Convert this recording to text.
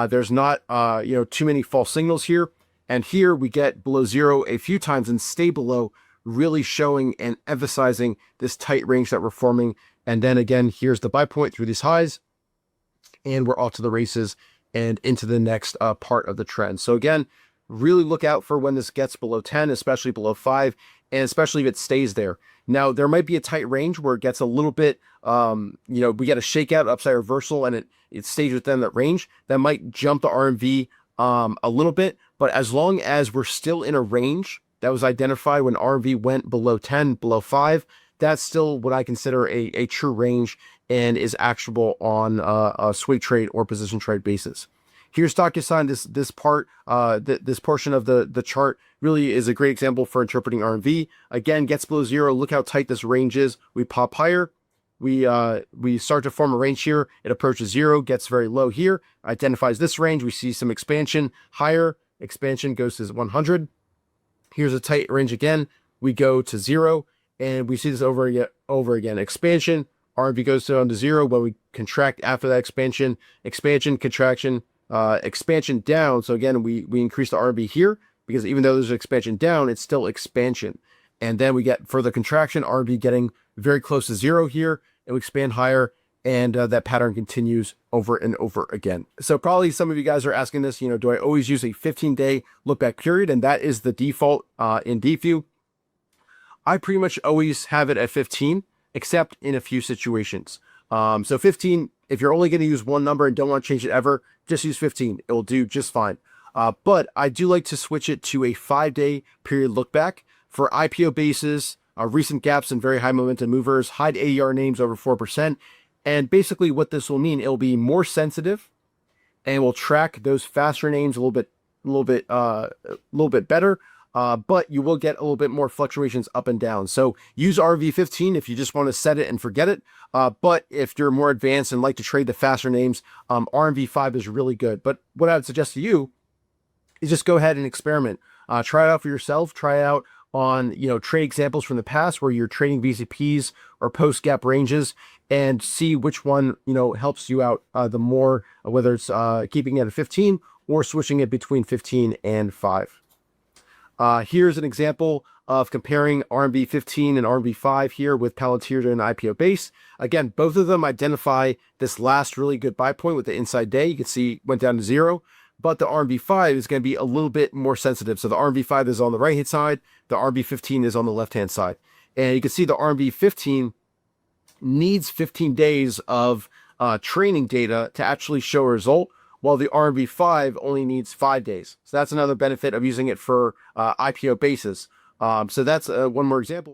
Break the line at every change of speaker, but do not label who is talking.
There's not, too many false signals here. And here we get below zero a few times and stay below, really showing and emphasizing this tight range that we're forming. And then again, here's the buy point through these highs, and we're off to the races and into the next part of the trend. So again, really look out for when this gets below 10, especially below 5, and especially if it stays there. Now, there might be a tight range where it gets a little bit, we get a shakeout, upside reversal, and it stays within that range. That might jump the RMV a little bit, but as long as we're still in a range that was identified when RMV went below 10, below 5, that's still what I consider a true range and is actionable on a swing trade or position trade basis. Here's DocuSign. This portion of the chart really is a great example for interpreting RMV. Again, gets below zero. Look how tight this range is. We pop higher. We start to form a range here. It approaches zero, gets very low here, identifies this range. We see some expansion higher. Expansion goes to 100. Here's a tight range again. We go to zero, and we see this over again. Expansion. RMV goes down to zero when we contract after that expansion. Expansion, contraction, expansion down. So again, we increase the RMV here because even though there's an expansion down, it's still expansion. And then we get further contraction, RMV getting very close to zero here, and we expand higher, and that pattern continues over and over again. So probably some of you guys are asking this, do I always use a 15-day look back period? And that is the default in DeepView. I pretty much always have it at 15, except in a few situations. So 15, if you're only going to use one number and don't want to change it ever, just use 15. It will do just fine. But I do like to switch it to a 5-day period look back for IPO bases, recent gaps and very high momentum movers, hide ADR names over 4%. And basically what this will mean, it'll be more sensitive and will track those faster names a little bit better. But you will get a little bit more fluctuations up and down. So use RV15 if you just want to set it and forget it. But if you're more advanced and like to trade the faster names, RMV5 is really good. But what I would suggest to you is just go ahead and experiment. Try it out for yourself. Try it out on, trade examples from the past where you're trading VCPs or post gap ranges, and see which one, helps you out the more, whether it's keeping it at 15 or switching it between 15 and 5. Here's an example of comparing RMV 15 and RMV 5 here with Palantir and IPO base. Again, both of them identify this last really good buy point with the inside day. You can see went down to zero, but the RMV 5 is going to be a little bit more sensitive. So the RMV 5 is on the right hand side, the RMV 15 is on the left hand side. And you can see the RMV 15 needs 15 days of training data to actually show a result, while the RMV 5 only needs 5 days. So that's another benefit of using it for IPO basis. So that's one more example.